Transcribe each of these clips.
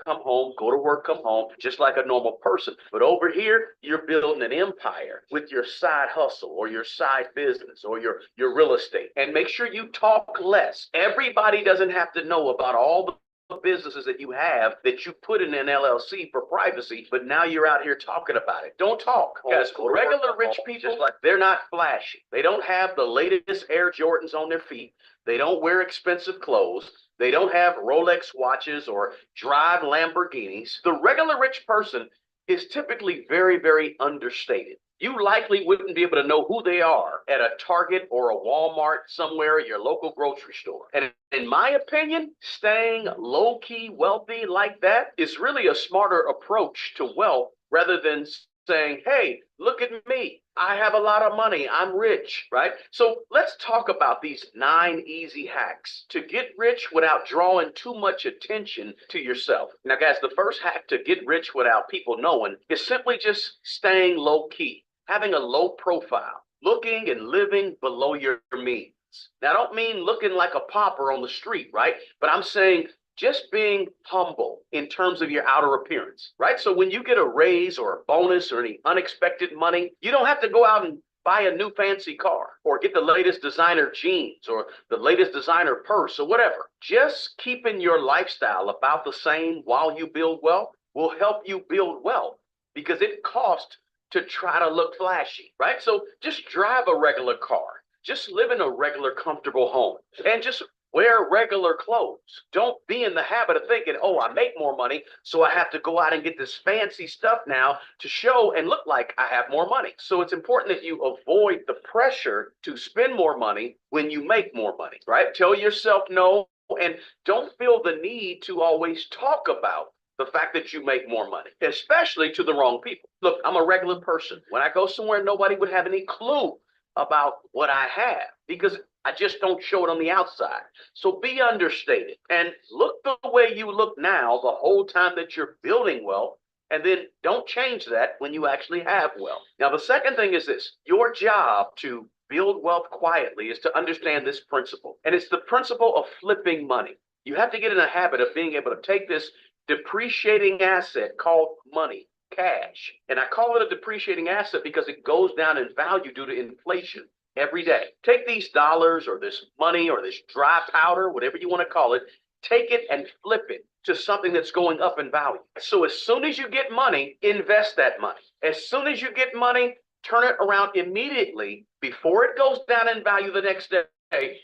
come home, go to work, come home, just like a normal person. But over here, you're building an empire with your side hustle or your side business or your real estate. And make sure you talk less. Everybody doesn't have to know about all the businesses that you have that you put in an LLC for privacy, but now you're out here talking about it. Don't talk. Because regular rich people, like, they're not flashy. They don't have the latest Air Jordans on their feet. They don't wear expensive clothes. They don't have Rolex watches or drive Lamborghinis. The regular rich person is typically very, very understated. You likely wouldn't be able to know who they are at a Target or a Walmart somewhere, your local grocery store. And in my opinion, staying low-key wealthy like that is really a smarter approach to wealth rather than saying, hey, look at me. I have a lot of money. I'm rich, right? So let's talk about these 9 easy hacks to get rich without drawing too much attention to yourself. Now, guys, the first hack to get rich without people knowing is simply just staying low key, having a low profile, looking and living below your means. Now, I don't mean looking like a pauper on the street, right? But I'm saying just being humble in terms of your outer appearance, right? So when you get a raise or a bonus or any unexpected money, you don't have to go out and buy a new fancy car or get the latest designer jeans or the latest designer purse or whatever. Just keeping your lifestyle about the same while you build wealth will help you build wealth because it costs to try to look flashy, right? So just drive a regular car. Just live in a regular, comfortable home and just wear regular clothes. Don't be in the habit of thinking, oh, I make more money, so I have to go out and get this fancy stuff now to show and look like I have more money. So it's important that you avoid the pressure to spend more money when you make more money, right? Tell yourself no, and don't feel the need to always talk about the fact that you make more money, especially to the wrong people. Look, I'm a regular person. When I go somewhere, nobody would have any clue about what I have because I just don't show it on the outside. So be understated and look the way you look now the whole time that you're building wealth, and then don't change that when you actually have wealth. Now, the second thing is this: your job to build wealth quietly is to understand this principle, and it's the principle of flipping money. You have to get in a habit of being able to take this depreciating asset called money, cash. And I call it a depreciating asset because it goes down in value due to inflation every day. Take these dollars or this money or this dry powder, whatever you want to call it, take it and flip it to something that's going up in value. So as soon as you get money, invest that money. As soon as you get money, turn it around immediately before it goes down in value the next day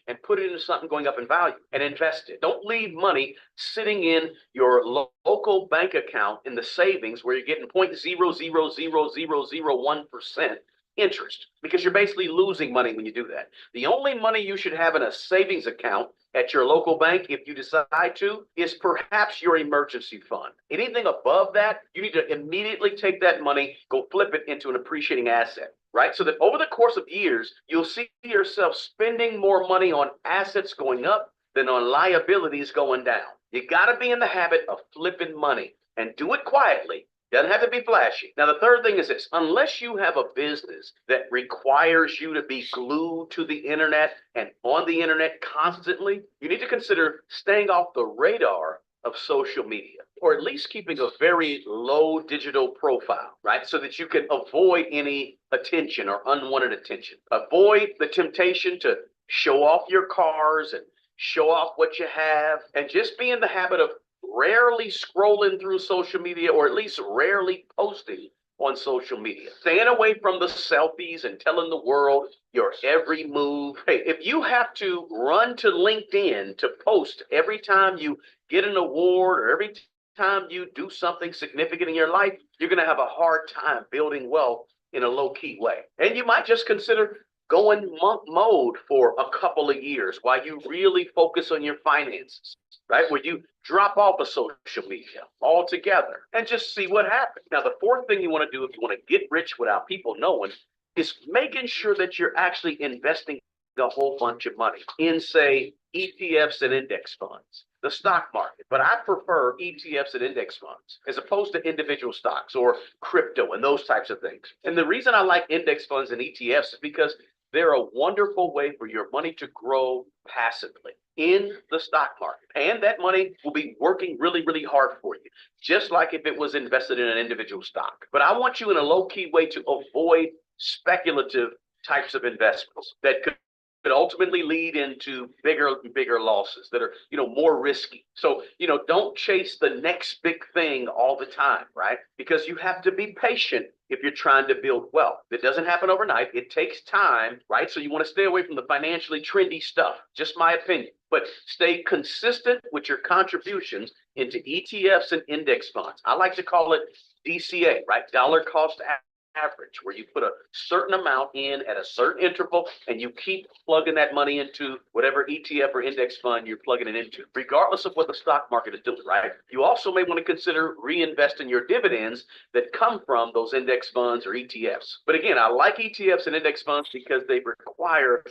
and put it into something going up in value and invest it. Don't leave money sitting in your local bank account in the savings where you're getting 0.0000001% interest, because you're basically losing money when you do that. The only money you should have in a savings account at your local bank, if you decide to, is perhaps your emergency fund. Anything above that, you need to immediately take that money, go flip it into an appreciating asset, right? So that over the course of years, you'll see yourself spending more money on assets going up than on liabilities going down. You got to be in the habit of flipping money and do it quietly. Doesn't have to be flashy. Now, the third thing is this: unless you have a business that requires you to be glued to the internet and on the internet constantly, you need to consider staying off the radar of social media, or at least keeping a very low digital profile, right? So that you can avoid any attention or unwanted attention. Avoid the temptation to show off your cars and show off what you have, and just be in the habit of rarely scrolling through social media, or at least rarely posting on social media. Staying away from the selfies and telling the world your every move. Hey, if you have to run to LinkedIn to post every time you get an award or every time you do something significant in your life, you're going to have a hard time building wealth in a low-key way. And you might just consider going monk mode for a couple of years while you really focus on your finances, right? Where you drop off of social media altogether and just see what happens. Now, the fourth thing you want to do if you want to get rich without people knowing is making sure that you're actually investing a whole bunch of money in, say, ETFs and index funds, the stock market. But I prefer ETFs and index funds as opposed to individual stocks or crypto and those types of things. And the reason I like index funds and ETFs is because They're a wonderful way for your money to grow passively in the stock market. And that money will be working really, really hard for you, just like if it was invested in an individual stock. But I want you in a low-key way to avoid speculative types of investments that could ultimately lead into bigger losses that are, more risky. So, don't chase the next big thing all the time, right? Because you have to be patient if you're trying to build wealth. It doesn't happen overnight. It takes time, right? So you want to stay away from the financially trendy stuff. Just my opinion. But stay consistent with your contributions into ETFs and index funds. I like to call it DCA, right? Dollar cost average, where you put a certain amount in at a certain interval and you keep plugging that money into whatever ETF or index fund you're plugging it into, regardless of what the stock market is doing, right? You also may want to consider reinvesting your dividends that come from those index funds or ETFs. But again, I like ETFs and index funds because they require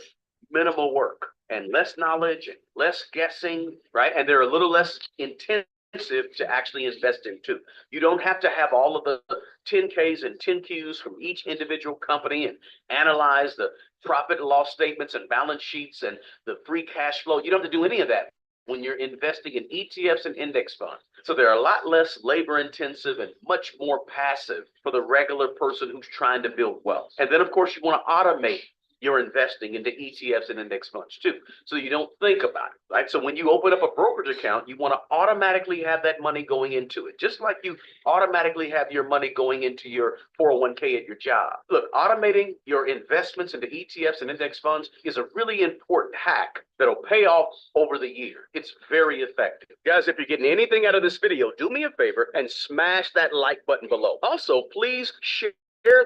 minimal work and less knowledge and less guessing, right? And they're a little less intense to actually invest into. You don't have to have all of the 10Ks and 10Qs from each individual company and analyze the profit and loss statements and balance sheets and the free cash flow. You don't have to do any of that when you're investing in ETFs and index funds. So they're a lot less labor intensive and much more passive for the regular person who's trying to build wealth. And then, of course, you want to automate your investing into ETFs and index funds too, so you don't think about it, right? So when you open up a brokerage account, you want to automatically have that money going into it, just like you automatically have your money going into your 401k at your job. Look, automating your investments into ETFs and index funds is a really important hack that'll pay off over the year. It's very effective. Guys, if you're getting anything out of this video, do me a favor and smash that like button below. Also, please share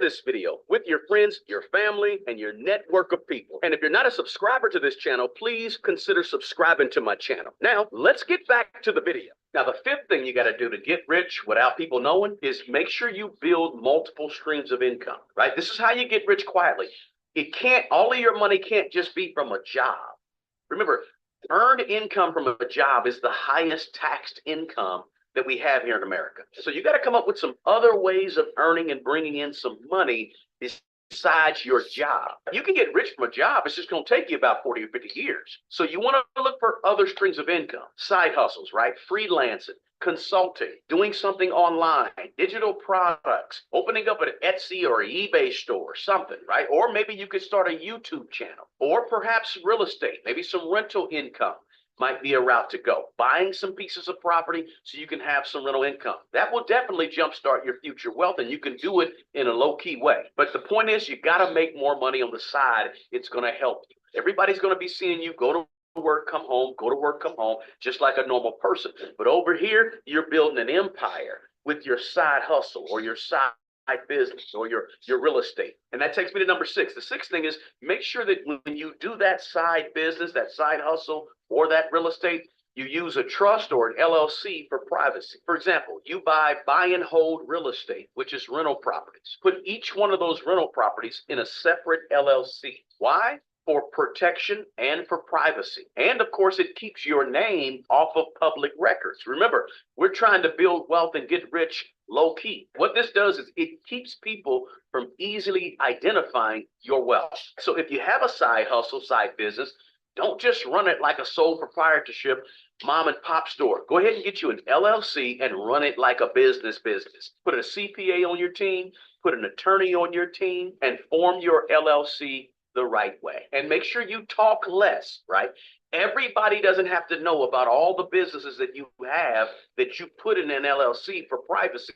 this video with your friends, your family, and your network of people. And if you're not a subscriber to this channel, please consider subscribing to my channel. Now, let's get back to the video. Now, the fifth thing you got to do to get rich without people knowing is make sure you build multiple streams of income, right? This is how you get rich quietly. All of your money can't just be from a job. Remember, earned income from a job is the highest taxed income that we have here in America. So you got to come up with some other ways of earning and bringing in some money besides your job. You can get rich from a job. It's just going to take you about 40 or 50 years. So you want to look for other streams of income, side hustles, right? Freelancing, consulting, doing something online, digital products, opening up an Etsy or an eBay store or something, right? Or maybe you could start a YouTube channel, or perhaps real estate, maybe some rental income might be a route to go. Buying some pieces of property so you can have some rental income. That will definitely jumpstart your future wealth, and you can do it in a low-key way. But the point is, you got to make more money on the side. It's going to help you. Everybody's going to be seeing you go to work, come home, go to work, come home, just like a normal person. But over here, you're building an empire with your side hustle or your side business or your real estate. And that takes me to number 6. The sixth thing is make sure that when you do that side business, that side hustle, or that real estate, you use a trust or an LLC for privacy. For example, you buy and hold real estate, which is rental properties. Put each one of those rental properties in a separate LLC. Why? For protection and for privacy. And of course, it keeps your name off of public records. Remember, we're trying to build wealth and get rich low key. What this does is it keeps people from easily identifying your wealth. So if you have a side hustle, side business, don't just run it like a sole proprietorship mom and pop store. Go ahead and get you an LLC and run it like a business. Put a CPA on your team, put an attorney on your team, and form your LLC the right way. And make sure you talk less, right? Everybody doesn't have to know about all the businesses that you have that you put in an LLC for privacy,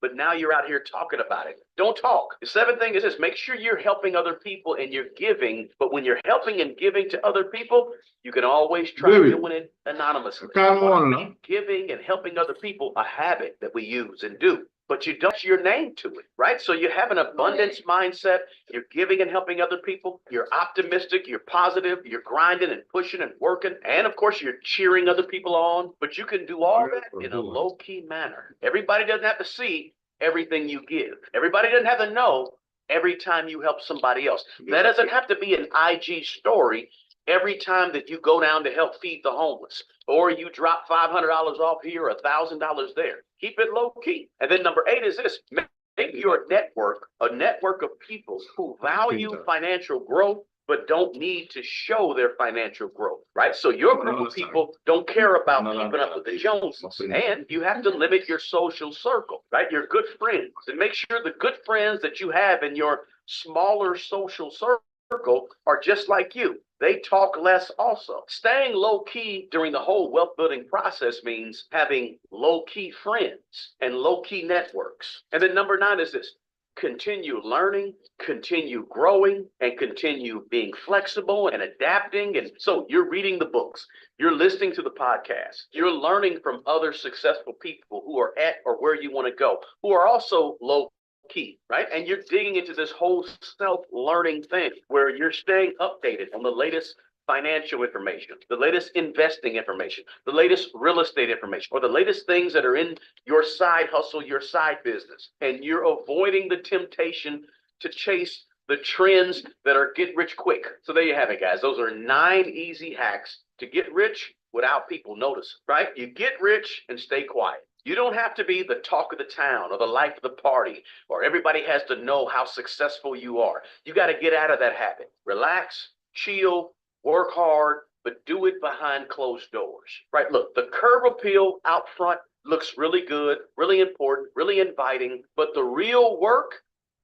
but now you're out here talking about it. Don't talk. The seventh thing is this: make sure you're helping other people and you're giving, but when you're helping and giving to other people, you can always try doing it anonymously. Make giving and helping other people a habit that we use and do. But you don't put your name to it, right? So you have an abundance mindset. You're giving and helping other people. You're optimistic. You're positive. You're grinding and pushing and working. And of course, you're cheering other people on. But you can do all that in a low-key manner. Everybody doesn't have to see everything you give. Everybody doesn't have to know every time you help somebody else. That doesn't have to be an IG story every time that you go down to help feed the homeless, or you drop $500 off here, $1,000 there. Keep it low key. And then number 8 is this: make Make your network a network of people who value financial growth but don't need to show their financial growth, right? So your group of people don't care about keeping up with the Joneses, and you have to limit your social circle, right? Your good friends, and make sure the good friends that you have in your smaller social circle are just like you. They talk less also. Staying low key during the whole wealth building process means having low key friends and low key networks. And then number 9 is this: continue learning, continue growing, and continue being flexible and adapting. And so you're reading the books, you're listening to the podcast, you're learning from other successful people who are at or where you want to go, who are also low key, right? And you're digging into this whole self-learning thing where you're staying updated on the latest financial information, the latest investing information, the latest real estate information, or the latest things that are in your side hustle, your side business. And you're avoiding the temptation to chase the trends that are get rich quick. So there you have it, guys. Those are 9 easy hacks to get rich without people noticing, right? You get rich and stay quiet. You don't have to be the talk of the town or the life of the party, or everybody has to know how successful you are. You got to get out of that habit. Relax, chill, work hard, but do it behind closed doors, right? Look, the curb appeal out front looks really good, really important, really inviting, but the real work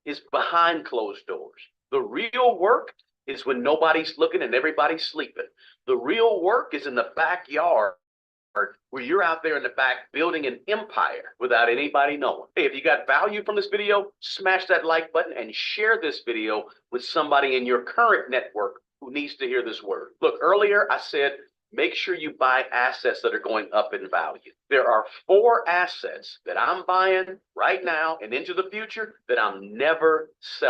is behind closed doors. The real work is when nobody's looking and everybody's sleeping. The real work is in the backyard, where you're out there in the back building an empire without anybody knowing. Hey, if you got value from this video, smash that like button and share this video with somebody in your current network who needs to hear this word. Look, earlier I said, make sure you buy assets that are going up in value. There are 4 assets that I'm buying right now and into the future that I'm never selling.